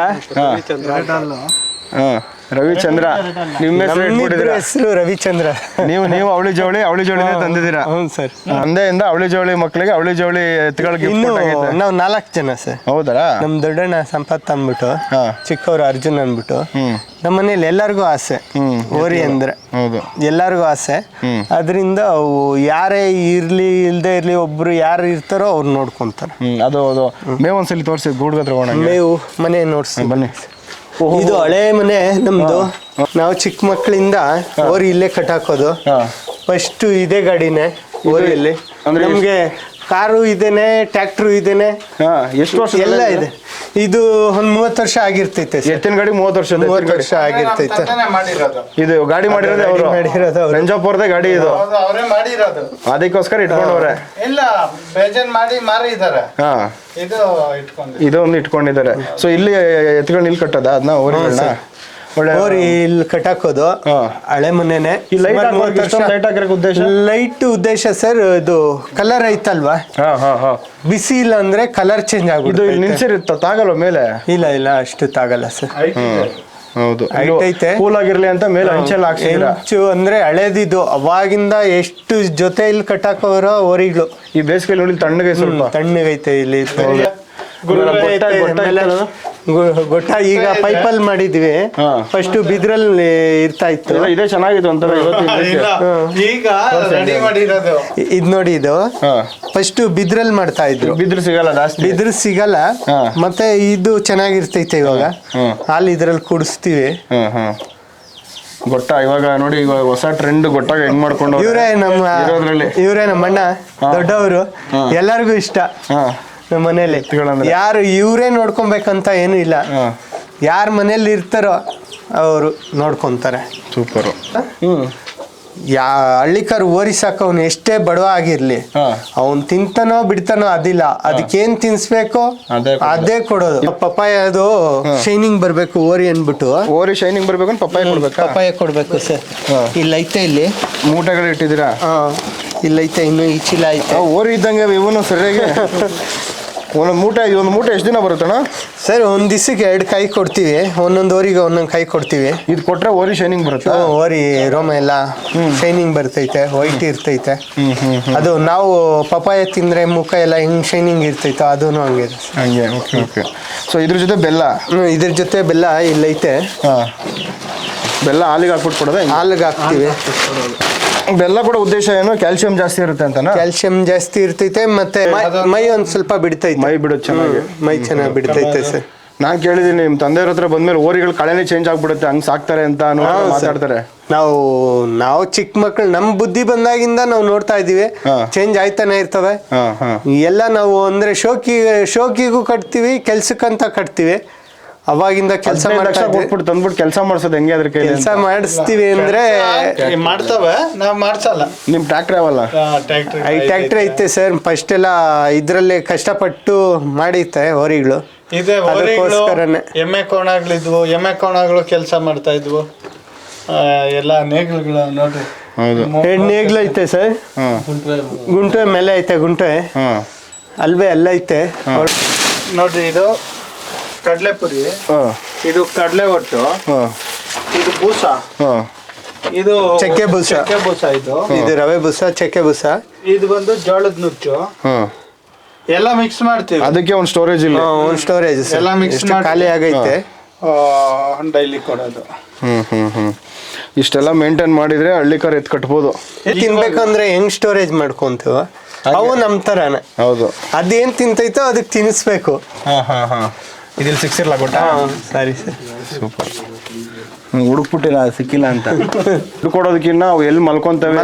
ರವಿಚಂದ್ರ. ನಿಮ್ಮ ಹೆಸರು ರವಿಚಂದ್ರ. ನೀವು ಅವಳಿ ಜವಳಿನೇ ತಂದಿದ್ದೀರಾ? ಹ್ಞೂ ಸರ್. ತಂದೆಯಿಂದ ಅವಳಿ ಜವಳಿ ಮಕ್ಕಳಿಗೆ ಅವಳಿ ಜವಳಿ ಎತ್ತುಗಳಿಗೆ ಇನ್ನು ನಾವು 4 ಜನ ಸರ್. ಹೌದಾ? ನಮ್ ದೊಡ್ಡಣ್ಣ ಸಂಪತ್ ಅಂದ್ಬಿಟ್ಟು, ಚಿಕ್ಕವ್ರು ಅರ್ಜುನ್ ಅಂದ್ಬಿಟ್ಟು. ನಮ್ಮ ಮನೇಲಿ ಎಲ್ಲರಿಗೂ ಆಸೆ ಓರಿ ಅಂದ್ರೆ. ಹೌದು, ಎಲ್ಲರಿಗೂ ಆಸೆ. ಅದರಿಂದ ಅವು ಯಾರೇ ಇರ್ಲಿ ಇಲ್ದೇ ಇರ್ಲಿ, ಒಬ್ರು ಯಾರು ಇರ್ತಾರೋ ಅವ್ರು ನೋಡ್ಕೊಂತಾರೆ. ಅದು ಮೇವು ಒಂದ್ಸಲಿ ತೋರಿಸಿ ಗೂಡ್ಗತ್ರ ಮೇವು ಮನೆ ನೋಡ್ಸಿ ಬನ್ನಿ. ಇದು ಹಳೆ ಮನೆ ನಮ್ದು. ನಾವು ಚಿಕ್ಕ ಮಕ್ಕಳಿಂದ ಓರಿ ಇಲ್ಲೇ ಕಟ್ಟಾಕೋದು. ಫಸ್ಟ್ ಇದೇ ಗಾಡಿನೇ ಓರಿಯಲ್ಲಿ. ನಮ್ಗೆ ಕಾರು ಇದೇನೆ, ಟ್ರ್ಯಾಕ್ಟ್ರು ಇದೇನೆ, ಎಷ್ಟು ವರ್ಷ ಎಲ್ಲ ಇದೆ. ಇದು ಒಂದು 30 ವರ್ಷ ಆಗಿರ್ತೈತೆ. ಎತ್ತಿನ ಗಾಡಿ 30 ವರ್ಷ ಆಗಿರ್ತೈತೆ. ಇದು ಗಾಡಿ ಮಾಡಿರೋದು ರಂಜಾಪುರದೇ ಗಾಡಿ ಇದು. ಅವರೇ ಮಾಡಿರೋದು, ಅದಕ್ಕೋಸ್ಕರ ಇಟ್ಕೊಂಡವ್ರೆ. ಇಲ್ಲ ಬೇಜನ್ ಮಾಡಿ ಮಾರಿದ್ದಾರೆ. ಇದು ಒಂದು ಇಟ್ಕೊಂಡಿದ್ದಾರೆ. ಸೊ ಇಲ್ಲಿ ಎತ್ತುಗಳನ್ನ ಇಲ್ಲಿ ಕಟ್ಟದ ಅದನ್ನ ಓರಿಗಳನ್ನ ಓರಿ ಇಲ್ಲಿ ಕಟ್ಟಾಕೋದು. ಹಳೆ ಮನೆನೆ. ಲೈಟ್ ಉದ್ದೇಶ ಸರ್, ಇದು ಕಲರ್ ಐತಲ್ವಾ, ಬಿಸಿ ಇಲ್ಲ ಅಂದ್ರೆ ಕಲರ್ ಚೇಂಜ್ ಆಗುತ್ತೆ. ನಿಲ್ಸಿರುತ್ತ ತಾಗಲ್ವ ಮೇಲೆ? ಇಲ್ಲ ಅಷ್ಟು ತಾಗಲ್ಲ ಸರ್. ಹೌದು, ಐತೆ. ಕೂಲ್ ಆಗಿರ್ಲಿ ಅಂತ ಮೇಲೆ ಹೆಂಚು ಅಂದ್ರೆ ಹಳೇದಿದು. ಅವಾಗಿಂದ ಎಷ್ಟು ಜೊತೆ ಇಲ್ಲಿ ಕಟ್ಟಾಕೋರೋ ಓರಿಗಳು. ಈ ಬೇಸಿಗೆ ನೋಡಿ ತಣ್ಣಗೆ ಸ್ವಲ್ಪ ತಣ್ಣಗೈತೆ ಇಲ್ಲಿ. ಗೊಟ್ಟ ಈಗ ಪೈಪಲ್ ಮಾಡಿದ್ವಿ. ಫಸ್ಟ್ ಬಿದ್ರಲ್ಲಿ ಇರ್ತಾ ಇತ್ತು. ಇದೇ ಚೆನ್ನಾಗಿತ್ತು ಅಂತ ಈಗ ರೆಡಿ ಮಾಡಿರೋದು. ಇದ್ ನೋಡಿ, ಇದು ಫಸ್ಟ್ ಬಿದ್ರಲ್ಲಿ ಮಾಡ್ತಾ ಇದ್ರು. ಬಿದ್ರು ಸಿಗಲ್ಲ ಜಾಸ್ತಿ. ಬಿದ್ರು ಸಿಗಲ್ಲ. ಮತ್ತೆ ಇದು ಚೆನ್ನಾಗಿರ್ತೈತೆ. ಇವಾಗ ಹಾಲು ಇದ್ರಲ್ಲಿ ಕುಡಿಸ್ತೀವಿ. ಗೊಟ್ಟ ಇವಾಗ ನೋಡಿ, ಇವಾಗ ಹೊಸ ಟ್ರೆಂಡ್ ಗೊಟ್ಟಾಗ ಹೆಂಗ್ ಮಾಡ್ಕೊಂಡು ಇವರೇ ನಮ್ಮ ಅಣ್ಣ ದೊಡ್ಡವರು. ಎಲ್ಲರಿಗೂ ಇಷ್ಟ ನಮ್ಮ ಮನೇಲಿ. ಯಾರು ಇವರೇ ನೋಡ್ಕೊಬೇಕಂತ ಏನು ಇಲ್ಲ. ಯಾರ ಮನೇಲಿ ಇರ್ತಾರೋ ಅವರು ನೋಡ್ಕೊಂತಾರೆ. ಸೂಪರ್. ಹಳ್ಳಿಕಾರು ಓರಿ ಸಾಕವನು ಎಷ್ಟೇ ಬಡವ ಆಗಿರ್ಲಿ, ಅವನ್ ತಿಂತಾನೋ ಬಿಡ್ತಾನೋ ಅದಿಲ್ಲ. ಅದಕ್ಕೇನ್ ತಿನ್ಸ್ಬೇಕೋ ಅದೇ ಕೊಡೋದು. ಪಪ್ಪಾಯ ಅದು ಶೈನಿಂಗ್ ಬರ್ಬೇಕು ಓರಿ ಅನ್ಬಿಟ್ಟು. ಓರಿ ಶೈನಿಂಗ್ ಬರ್ಬೇಕು ಪಪ್ಪಾಯ ಕೊಡ್ಬೇಕು ಸರ್. ಇಲ್ಲೈತೆ, ಇಲ್ಲಿ ಮೂಟೆಗಳು ಇಟ್ಟಿದ್ದೀರಾ? ಇಲ್ಲೈತೆ, ಇನ್ನು ಈ ಚೀಲ ಐತೆ. ಓರಿ ಇದ್ದಂಗೆ ಇವನು ಸರಿಯಾಗಿ ಒಂದು ಮೂಟೆ ಎಷ್ಟು ದಿನ ಬರುತ್ತಣ್ಣ ಸರ್? ಒಂದ್ ದಿವಸಕ್ಕೆ 2 ಕಾಯಿ ಕೊಡ್ತೀವಿ. ಒಂದೊಂದು ಓರಿಗೆ ಒಂದೊಂದು ಕಾಯಿ ಕೊಡ್ತೀವಿ. ಇದು ಕೊಟ್ರೆ ಓರಿ ಶೈನಿಂಗ್ ಬರುತ್ತೆ. ಓರಿ ರೋಮ ಎಲ್ಲ ಶೈನಿಂಗ್ ಬರ್ತೈತೆ, ವೈಟ್ ಇರ್ತೈತೆ. ಅದು ನಾವು ಪಪ್ಪಾಯ ತಿಂದ್ರೆ ಮುಖ ಎಲ್ಲ ಹಿಂಗ್ ಶೈನಿಂಗ್ ಇರ್ತೈತೆ. ಅದೂ ಹಂಗೆ. ಓಕೆ. ಸೊ ಇದ್ರ ಜೊತೆ ಬೆಲ್ಲ? ಇದ್ರ ಜೊತೆ ಬೆಲ್ಲ ಇಲ್ಲೈತೆ. ಬೆಲ್ಲ ಹಾಲಿಗೆ ಹಾಕ್ಬಿಟ್ಟು ಕೊಡೋದು? ಹಾಲಿಗೆ ಹಾಕ್ತೀವಿ. ಬೆಲ್ಲ ಕೂಡ ಉದ್ದೇಶ ಏನು? ಕ್ಯಾಲ್ಸಿಯಂ ಜಾಸ್ತಿ ಇರುತ್ತೆ ಅಂತ. ಕ್ಯಾಲ್ಸಿಯಂ ಜಾಸ್ತಿ ಇರ್ತೈತೆ. ಮತ್ತೆ ಮೈ ಒಂದ್ ಸ್ವಲ್ಪ ಬಿಡ್ತೈತೆ. ಮೈ ಬಿಡೋದು ಚೆನ್ನಾಗಿ. ಮೈ ಚೆನ್ನಾಗಿ ಬಿಡ್ತೈತೆ ಸರ್. ನಾನ್ ಕೇಳಿದೀನಿ ನಿಮ್ ತಂದೆಯವ್ರ ಹತ್ರ ಬಂದ್ಮೇಲೆ ಓರಿಗಳು ಕಳೆನೇ ಚೇಂಜ್ ಆಗ್ಬಿಡುತ್ತೆ, ಹಂಗ್ ಸಾಕ್ತಾರೆ ಅಂತ ಮಾತಾಡ್ತಾರೆ. ನಾವು ಚಿಕ್ಕ ಮಕ್ಕಳು, ನಮ್ ಬುದ್ಧಿ ಬಂದಾಗಿಂದ ನಾವು ನೋಡ್ತಾ ಇದೀವಿ. ಚೇಂಜ್ ಆಯ್ತಾನೆ ಇರ್ತವೆ ಎಲ್ಲ. ನಾವು ಅಂದ್ರೆ ಶೋಕಿಗೂ ಕಟ್ತೀವಿ, ಕೆಲ್ಸಕ್ಕಂತ ಕಟ್ತೀವಿ. ಅವಾಗಿಂದ ಕೆಲಸ ಕೊಟ್ಬಿಟ್ಟು ತಂದ್ಬಿಟ್ಟು ಕೆಲಸ ಮಾಡ್ಸೋದು ಹೆಂಗೆ? ಅದ್ರ ಕೆಲಸ ಮಾಡಿಸ್ತೀವಿ ಅಂದ್ರೆ ಮಾಡ್ತವೆ, ನಾವು ಮಾಡ್ಸಲ್ಲ. ನಿಮ್ ಟ್ರ್ಯಾಕ್ಟರ್ ಯಾವಲ್ಲ? ಟ್ರ್ಯಾಕ್ಟರ್ ಐತೆ ಸರ್. ಫಸ್ಟ್ ಎಲ್ಲ ಇದ್ರಲ್ಲೇ ಕಷ್ಟಪಟ್ಟು ಮಾಡಿತ್ತೆ ಓರಿಗಳು. ಎಮ್ಮೆ ಕೋಣಗಳಿದ್ವು, ಎಮ್ಮೆ ಕೋಣಗಳು ಕೆಲಸ ಮಾಡ್ತಾ ಇದ್ವು. ಎಲ್ಲ ನೇಗಿಲುಗಳು ನೋಡ್ರಿ. ಎರಡು ನೇಗಿಲು ಐತೆ ಸರ್. ಗುಂಟೆ ಮೇಲೆ ಐತೆ, ಗುಂಟೆ ಅಲ್ವೇ ಎಲ್ಲ ಐತೆ ನೋಡ್ರಿ. ಇದು ಕಡಲೆಪುರಿ, ಇದು ಕಡಲೆ ಒಟ್ಟು, ಇದು ಬೂಸ, ಇದು ಚಕ್ಕೆ ಬೂಸ. ಇದು ರವೆ ಬೂಸ, ಚಕ್ಕೆ ಬೂಸ. ಇದು ಬಂದು ಜೋಳದ ನುಚ್ಚು. ಎಲ್ಲ ಮಿಕ್ಸ್ ಮಾಡ್ತೀವಿ. ಅದಕ್ಕೆ ಒಂದು ಸ್ಟೋರೇಜ್ ಇಲ್ಲ. ಒಂದು ಸ್ಟೋರೇಜ್ ಎಲ್ಲ ಮಿಕ್ಸ್ ಖಾಲಿ ಆಗೈತೆ. ಡೈಲಿ ಕೊಡೋದು. ಇಷ್ಟೆಲ್ಲ ಮೇಂಟೈನ್ ಮಾಡಿದ್ರೆ ಹಳ್ಳಿಕಾರ್ ಎತ್ ಕಟ್ಬೋದು. ತಿನ್ಬೇಕಂದ್ರೆ ಹೆಂಗ್ ಸ್ಟೋರೇಜ್ ಮಾಡ್ಕೊಂತೀವ, ಅವು ನಮ್ ತರಾನೆ. ಹೌದು. ಅದೇನ್ ತಿಂತೈತೋ ಅದಕ್ಕೆ ತಿನ್ನಿಸ್ಬೇಕು. ಇದಿಲ್ಲಿ ಸಿಕ್ಸಿರ್ಲ ಗೊಟ್ಟ? ಸರಿ ಸರ್. ಸೂಪರ್. ಹುಡುಕ್ಬಿಟ್ಟಿಲ್ಲ ಸಿಕ್ಕಿಲ್ಲ ಅಂತ. ಹುಡ್ಕೊಡೋದಕ್ಕಿನ್ನ ಅವು ಎಲ್ಲಿ ಮಲ್ಕೊಂತವೆ,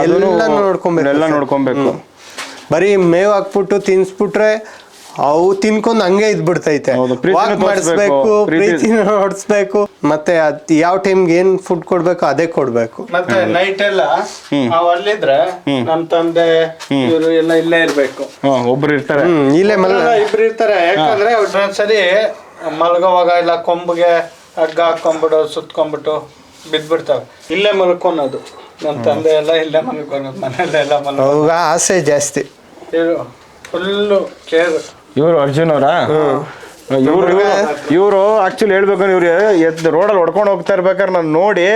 ಎಲ್ಲ ನೋಡ್ಕೊಬೇಕು. ಬರೀ ಮೇವು ಹಾಕ್ಬಿಟ್ಟು ತಿನ್ಸ್ಬಿಟ್ರೆ ಅವು ತಿನ್ಕೊಂಡು ಹಂಗೆ ಇದ್ಬಿಡ್ತೈತೆ. ವಾಕ್ ಮಾಡಿಸ್ಬೇಕು, ಪ್ರೀತಿನ ಹೊಡ್ಸ್ಬೇಕು, ಮತ್ತೆ ಯಾವ ಟೈಮ್ಗೆ ಏನ್ ಫುಡ್ ಕೊಡ್ಬೇಕು ಅದೇ ಕೊಡ್ಬೇಕು. ಮತ್ತೆ ನೈಟ್ ಎಲ್ಲ ನಾವ್ ಅಲ್ಲಿದ್ರೆ ನಮ್ ತಂದೆ ಇವರು ಎಲ್ಲ ಇಲ್ಲೇ ಇರ್ಬೇಕು. ಒಬ್ರು ಇರ್ತಾರೆ, ಇಲ್ಲೇ ಇಬ್ರು ಇರ್ತಾರೆ. ಯಾಕಂದ್ರೆ ಸರಿ ಮಲ್ಗೋವಾಗ ಇಲ್ಲ ಕೊಂಬಿಗೆ ಹಗ್ಗ ಹಾಕೊಂಡ್ಬಿಡು ಸುತ್ಕೊಂಡ್ಬಿಟ್ಟು ಬಿದ್ಬಿಡ್ತಾವ. ಇಲ್ಲೇ ಮಲ್ಕೊಳೋದು ನಮ್ ತಂದೆ ಎಲ್ಲ ಇಲ್ಲೇ ಮಲ್ಕೊಳೋದು, ಮನೆಯಲ್ಲೆಲ್ಲ ಮಲ್ಕೊಳ್ಳೋದು. ಆಸೆ ಜಾಸ್ತಿ. Full care. ಇವರು ಅರ್ಜುನ್ ಅವರ ಇವರು ಆಕ್ಚುಲಿ ಹೇಳ್ಬೇಕಂದ್ರೆ ಇವ್ರು ರೋಡಲ್ಲಿ ಹೊಡ್ಕೊಂಡು ಹೋಗ್ತಾ ಇರ್ಬೇಕಾದ್ರೆ ನಾನು ನೋಡಿ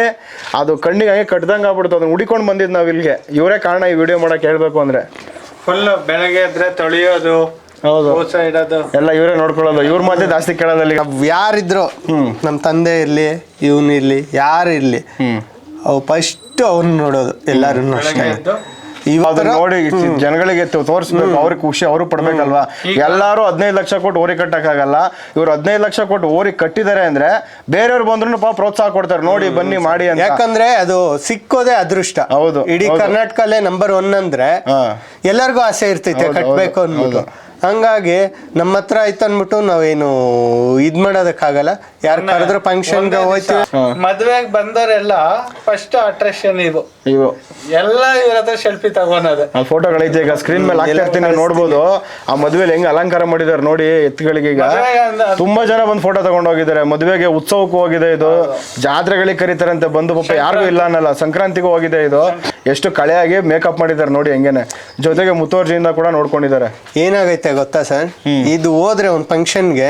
ಅದು ಕಣ್ಣಿಗೆ ಹಂಗೆ ಕಟ್ದಂಗೆ ಆಗ್ಬಿಡ್ತು. ಅದನ್ನ ಹುಡಿಕೊಂಡು ಬಂದಿದ್ದು ನಾವು ಇಲ್ಲಿಗೆ. ಇವರೇ ಕಾರಣ ಈ ವಿಡಿಯೋ ಮಾಡಕ್ಕೆ ಹೇಳ್ಬೇಕು ಅಂದ್ರೆ. ಫುಲ್ ಬೆಳಗ್ಗೆ ಎದ್ರೆ ತೊಳೆಯೋದು, ಹೌದು, ಇಡೋದು ಎಲ್ಲ ಇವರೇ ನೋಡ್ಕೊಳ್ಳೋದು. ಇವ್ರ ಮಧ್ಯೆ ಜಾಸ್ತಿ ಕೇಳೋದಲ್ಲಿ ಯಾರಿದ್ರು ನಮ್ಮ ತಂದೆ ಇರ್ಲಿ ಇವನು ಇರ್ಲಿ ಯಾರು ಇರ್ಲಿ ಅವು ಫಸ್ಟ್ ಅವ್ರನ್ನ ನೋಡೋದು ಎಲ್ಲಾರು ಇವಾಗ ನೋಡಿ ಜನಗಳಿಗೆ ತೋರಿಸ್ಬೇಕು, ಅವ್ರಿಗೆ ಖುಷಿ ಅವರು ಪಡ್ಬೇಕಲ್ವಾ. ಎಲ್ಲಾರು 15 ಲಕ್ಷ ಕೊಟ್ಟು ಓರಿ ಕಟ್ಟಕ್ಕಾಗಲ್ಲ. ಇವ್ರು 15 ಲಕ್ಷ ಕೊಟ್ಟು ಓರಿ ಕಟ್ಟಿದ್ದಾರೆ ಅಂದ್ರೆ ಬೇರೆಯವ್ರು ಬಂದ್ರು ಪ್ರೋತ್ಸಾಹ ಕೊಡ್ತಾರೆ, ನೋಡಿ ಬನ್ನಿ ಮಾಡಿ ಅಂತ. ಯಾಕಂದ್ರೆ ಅದು ಸಿಕ್ಕೋದೇ ಅದೃಷ್ಟ. ಹೌದು, ಇಡೀ ಕರ್ನಾಟಕಲ್ಲೇ ನಂಬರ್ 1 ಅಂದ್ರೆ ಎಲ್ಲರಿಗೂ ಆಸೆ ಇರ್ತೈತೆ ಕಟ್ಬೇಕು ಅನ್ಬಿಟ್ಟು. ಹಂಗಾಗಿ ನಮ್ಮ ಹತ್ರ ಆಯ್ತು ಅನ್ಬಿಟ್ಟು ನಾವೇನು ಇದ್ ಮಾಡೋದಕ್ಕಾಗಲ್ಲ. ಯಾರು ಕರೆದ್ರೆ ಫಂಕ್ಷನ್ಗೆ ಹೋಯ್ತೀವಿ. ಮದ್ವೆಗೆ ಬಂದವರೆಲ್ಲ ಫಸ್ಟ್ ಅಟ್ರಾಕ್ಷನ್ ಇವು ಎಲ್ಲ ಇವ್ರ ಹತ್ರ ಸೆಲ್ಫಿ ತಗೋನದೆ. ಫೋಟೋಗಳೈತೆ ಈಗ ಸ್ಕ್ರೀನ್ ಮೇಲೆ ಹಾಕ್ತಾ ಇರ್ತೀನಿ, ನೋಡ್ಬೋದು. ಆ ಮದ್ವೆಲಿ ಹೆಂಗ್ ಅಲಂಕಾರ ಮಾಡಿದಾರೆ ನೋಡಿ ಎತ್ತುಗಳಿಗೆ. ಈಗ ತುಂಬಾ ಜನ ಬಂದು ಫೋಟೋ ತಗೊಂಡು ಹೋಗಿದ್ದಾರೆ. ಮದ್ವೆಗೆ ಉತ್ಸವಕ್ಕೂ ಹೋಗಿದೆ ಇದು, ಜಾತ್ರೆಗಳಿಗೆ ಕರೀತಾರಂತೆ ಬಂದು ಪಾಪ ಯಾರಿಗೂ ಇಲ್ಲ ಅನ್ನಲ್ಲ. ಸಂಕ್ರಾಂತಿಗೂ ಹೋಗಿದೆ ಇದು. ಎಷ್ಟು ಕಳೆಯಾಗಿ ಮೇಕಪ್ ಮಾಡಿದ್ದಾರೆ ನೋಡಿ ಹೆಂಗೇನೆ. ಜೊತೆಗೆ ಮುತುವರ್ಜಿಯಿಂದ ಕೂಡ ನೋಡ್ಕೊಂಡಿದ್ದಾರೆ. ಏನಾಗೈತೆ ಗೊತ್ತಾ ಸರ್, ಇದು ಹೋದ್ರೆ ಒಂದ್ ಫಂಕ್ಷನ್ಗೆ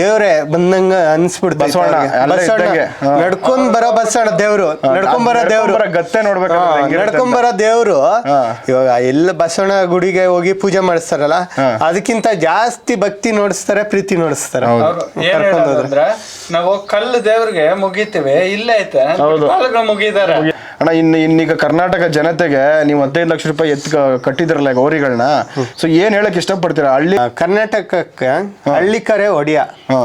ದೇವ್ರೆ ಬಂದಂಗ ಅನ್ಸ್ಬಿಡ್ತಾರೆ. ನಡ್ಕೊಂಡ್ ಬರೋ ಬಸಣ್ಣ ದೇವ್ರು, ನಡ್ಕೊಂಡ್ ಬರೋ ದೇವ್ರು, ಗತ್ತೆ ನೋಡ್ಬೇಕು, ನಡ್ಕೊಂಡ್ ಬರೋ ದೇವ್ರು. ಇವಾಗ ಎಲ್ಲ ಬಸವಣ್ಣ ಗುಡಿಗೆ ಹೋಗಿ ಪೂಜೆ ಮಾಡಿಸ್ತಾರಲ್ಲ, ಅದಕ್ಕಿಂತ ಜಾಸ್ತಿ ಭಕ್ತಿ ನೋಡಿಸ್ತಾರೆ, ಪ್ರೀತಿ ನೋಡಿಸ್ತಾರೆ. ನಾವು ಕಲ್ಲು ದೇವ್ರಿಗೆ ಮುಗಿತೀವಿ, ಇಲ್ಲೇ ಐತೆ ಮುಗಿದಾರೆ ಅಣ್ಣ. ಇನ್ನೀಗ ಕರ್ನಾಟಕ ಜನತೆಗೆ ನೀವು 15 ಲಕ್ಷ ರೂಪಾಯಿ ಕಟ್ಟಿದ್ರಲ್ಲ ಗೌರಿಗಳನ್ನ, ಸೊ ಏನ್ ಹೇಳಕ್ ಇಷ್ಟಪಡ್ತೀರಾ? ಹಳ್ಳಿ ಕರ್ನಾಟಕಕ್ಕೆ ಹಳ್ಳಿ ಕರೆ ಒಡಿಯ,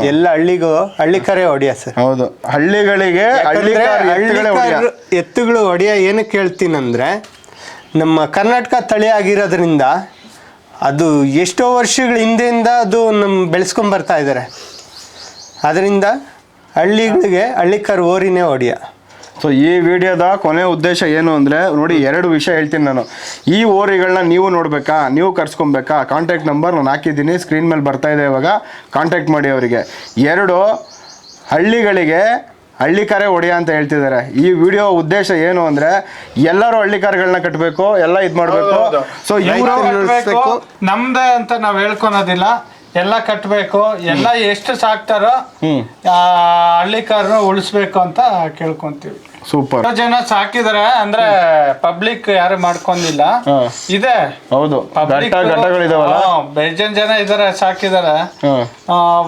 ಎಲ್ಲ ಹಳ್ಳಿಗೂ ಹಳ್ಳಿ ಕರೆ ಒಡಿಯ ಸರ್. ಹೌದು, ಹಳ್ಳಿಗಳಿಗೆ ಎತ್ತುಗಳು ಒಡಿಯ ಏನಕ್ಕೆ ಹೇಳ್ತೀನಂದ್ರೆ, ನಮ್ಮ ಕರ್ನಾಟಕ ತಳಿ ಆಗಿರೋದ್ರಿಂದ ಅದು ಎಷ್ಟೋ ವರ್ಷಗಳ ಹಿಂದೆಯಿಂದ ಅದು ಬೆಳೆಸ್ಕೊಂಡ್ ಬರ್ತಾ ಇದ್ದಾರೆ. ಅದರಿಂದ ಹಳ್ಳಿಗಳಿಗೆ ಹಳ್ಳಿಕರು ಓರಿನೇ ಒಡಿಯ. ಸೊ ಈ ವಿಡಿಯೋದ ಕೊನೆ ಉದ್ದೇಶ ಏನು ಅಂದರೆ ನೋಡಿ, 2 ವಿಷಯ ಹೇಳ್ತೀನಿ ನಾನು. ಈ ಓರಿಗಳನ್ನ ನೀವು ನೋಡಬೇಕಾ, ನೀವು ಕರ್ಸ್ಕೊಬೇಕಾ, ಕಾಂಟ್ಯಾಕ್ಟ್ ನಂಬರ್ ನಾನು ಹಾಕಿದ್ದೀನಿ, ಸ್ಕ್ರೀನ್ ಮೇಲೆ ಬರ್ತಾ ಇದೆ, ಇವಾಗ ಕಾಂಟ್ಯಾಕ್ಟ್ ಮಾಡಿ ಅವರಿಗೆ. 2 ಹಳ್ಳಿಗಳಿಗೆ ಹಳ್ಳಿಕಾರೆ ಒಡೆಯ ಅಂತ ಹೇಳ್ತಿದ್ದಾರೆ. ಈ ವಿಡಿಯೋ ಉದ್ದೇಶ ಏನು ಅಂದರೆ ಎಲ್ಲರೂ ಹಳ್ಳಿಕಾರಗಳನ್ನ ಕಟ್ಟಬೇಕು, ಎಲ್ಲ ಇದು ಮಾಡಬೇಕು. ಸೊ ಇವರು ನಮ್ದೇ ಅಂತ ನಾವು ಹೇಳ್ಕೊಳೋದಿಲ್ಲ, ಎಲ್ಲ ಕಟ್ಟಬೇಕು, ಎಲ್ಲ ಎಷ್ಟು ಸಾಕ್ತಾರೋ ಹಳ್ಳಿಕಾರನ ಉಳಿಸ್ಬೇಕು ಅಂತ ಕೇಳ್ಕೊಂತೀವಿ. ಸೂಪರ್. ಜನ ಸಾಕಿದಾರೆ ಅಂದ್ರೆ ಪಬ್ಲಿಕ್ ಯಾರು ಮಾಡ್ಕೊಂಡಿಲ್ಲ. ಇದೆ, ಹೌದು, ಬೇಜನ್ ಜನ ಇದಾರೆ, ಸಾಕಿದಾರೆ.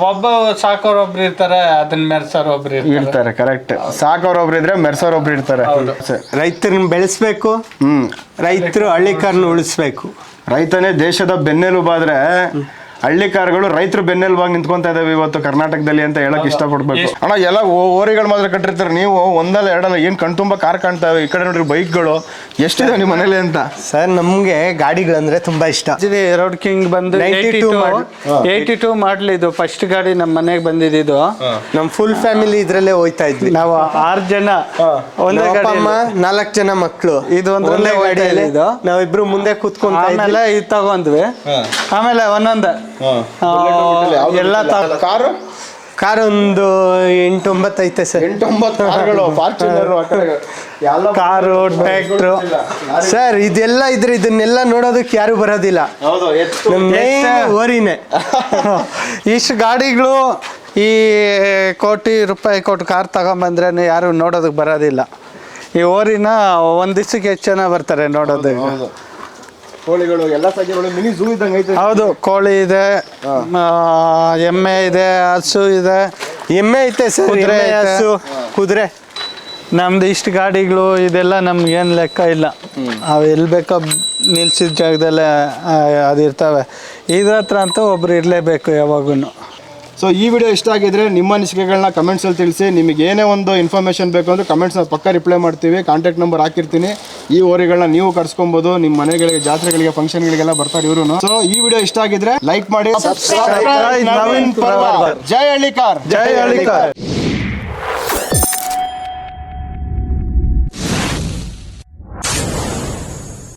ಒಬ್ಬ ಸಾಕೋರೊಬ್ರು ಇರ್ತಾರೆ, ಅದನ್ನ ಮೆರ್ಸೋರೊಬ್ರು ಇರ್ತಾರೆ. ಕರೆಕ್ಟ್, ಸಾಕೋರೊಬ್ರು ಇದ್ರೆ ಮೆರ್ಸೋರೊಬ್ರು ಇರ್ತಾರೆ. ರೈತರನ್ನ ಬೆಳೆಸ್ಬೇಕು, ರೈತರು ಹಳ್ಳಿಕಾರನ ಉಳಿಸ್ಬೇಕು. ರೈತನೇ ದೇಶದ ಬೆನ್ನೆಲುಬಾದ್ರೆ ಹಳ್ಳಿಕಾರಗಳು ರೈತರು ಬೆನ್ನೆಲುಬಾಗಿ ನಿಂತ್ಕೊಂತ ಇದಾವೆ ಇವತ್ತು ಕರ್ನಾಟಕದಲ್ಲಿ ಅಂತ ಹೇಳಕ್ ಇಷ್ಟಪಡ್ಬೇಕು. ಅಣ್ಣ, ಎಲ್ಲ ಓರಿಗಳು ಮಾತ್ರ ಕಟ್ಟಿರ್ತಾರೆ, ನೀವು ಒಂದಲ್ಲ ಎರಡಲ್ಲ ಏನ್ ಕಣ್ತುಂಬ ಕಾರ್ ಕಾಣ್ತಾವೆ. ಈ ಕಡೆ ನೋಡ್ರಿ ಬೈಕ್ಗಳು ಎಷ್ಟಿದೆ ನಿಮ್ಮ ಮನೇಲಿ ಅಂತ. ಸರ್, ನಮ್ಗೆ ಗಾಡಿಗಳಂದ್ರೆ ತುಂಬಾ ಇಷ್ಟ. ರೋಡ್ ಕಿಂಗ್ ಬಂದು 82 ಮಾಡಲ್ ಇದು ಫಸ್ಟ್ ಗಾಡಿ ನಮ್ಮ ಮನೆಗೆ ಬಂದಿದ್ದು. ನಮ್ ಫುಲ್ ಫ್ಯಾಮಿಲಿ ಇದ್ರಲ್ಲೇ ಹೋಯ್ತಾ ಇದ್ವಿ. ನಾವು 6 ಜನ, ಒಂದೇ ಗಾಡಿ, 4 ಜನ ಮಕ್ಕಳು. ಇದು ಒಂದೊಂದೇ ಗಾಡಿಯಲ್ಲಿ ನಾವಿಬ್ರು ಮುಂದೆ ಕೂತ್ಕೊಂಡು ಆಮೇಲೆ ಇದು ತಗೊಂಡ್ವಿ. ಆಮೇಲೆ ಒಂದೊಂದೇ ಎಲ್ಲ ಕಾರ್ ಒಂದು 8-9 ಐತೆ ಸರ್. 8-9 car, tractor. ಸರ್, ಇದೆಲ್ಲ ಇದ್ರೆ ಇದನ್ನೆಲ್ಲ ನೋಡೋದಕ್ಕೆ ಯಾರು ಬರೋದಿಲ್ಲ. ಓರಿನೇ ಇಷ್ಟು ಗಾಡಿಗಳು ಈ ಕೋಟಿ ರೂಪಾಯಿ ಕೊಟ್ಟು ಕಾರ್ ತಗೊಂಬಂದ್ರೆ ಯಾರು ನೋಡೋದಕ್ಕೆ ಬರೋದಿಲ್ಲ. ಈ ಓರಿನ ಒಂದ್ ದಿವಸಕ್ಕೆ ಎಷ್ಟು ಜನ ಬರ್ತಾರೆ ನೋಡೋದಕ್ಕೆ. ಕೋಳಿಗಳು ಎಲ್ಲ ಸಾಕಿಗಳು ಮಿನಿ ಝೂ ಇದ್ದಂಗೆ ಐತೆ. ಹೌದು, ಕೋಳಿ ಇದೆ, ಎಮ್ಮೆ ಇದೆ, ಹಸು ಇದೆ. ಎಮ್ಮೆ ಐತೆ ಸರ್, ಕುದುರೆ, ಹಸು, ಕುದುರೆ. ನಮ್ದು ಇಷ್ಟು ಗಾಡಿಗಳು ಇದೆಲ್ಲ ನಮ್ಗೇನು ಲೆಕ್ಕ ಇಲ್ಲ. ಅವು ಎಲ್ಲಿ ಬೇಕೋ ನಿಲ್ಸಿದ ಜಾಗದಲ್ಲೇ ಅದಿರ್ತವೆ. ಇದ್ರ ಹತ್ರ ಅಂತೂ ಒಬ್ರು ಇರಲೇಬೇಕು ಯಾವಾಗೂ. ಸೊ ಈ ವಿಡಿಯೋ ಇಷ್ಟ ಆಗಿದ್ರೆ ನಿಮ್ಮ ಅನಿಸಿಕೆಗಳನ್ನ ಕಮೆಂಟ್ಸಲ್ಲಿ ತಿಳಿಸಿ. ನಿಮಗೆ ಏನೇ ಒಂದು ಇನ್ಫಾರ್ಮೇಷನ್ ಬೇಕು ಅಂದರೆ ಕಮೆಂಟ್ಸ್ನ ಪಕ್ಕ ರಿಪ್ಲೈ ಮಾಡ್ತೀವಿ. ಕಾಂಟ್ಯಾಕ್ಟ್ ನಂಬರ್ ಹಾಕಿರ್ತೀನಿ. ಈ ಓರಿಗಳನ್ನ ನೀವು ಕರ್ಸ್ಕೊಬೋದು. ನಿಮ್ಮ ಮನೆಗಳಿಗೆ, ಜಾತ್ರೆಗಳಿಗೆ, ಫಂಕ್ಷನ್ಗಳಿಗೆಲ್ಲ ಬರ್ತಾರೆ ಇವರು. ಸೊ ಈ ವಿಡಿಯೋ ಇಷ್ಟ ಆಗಿದ್ರೆ ಲೈಕ್ ಮಾಡಿ. ಜೈ ಹಳ್ಳಿಕಾರ್. ಜೈ ಹಳ್ಳಿಕಾರ್.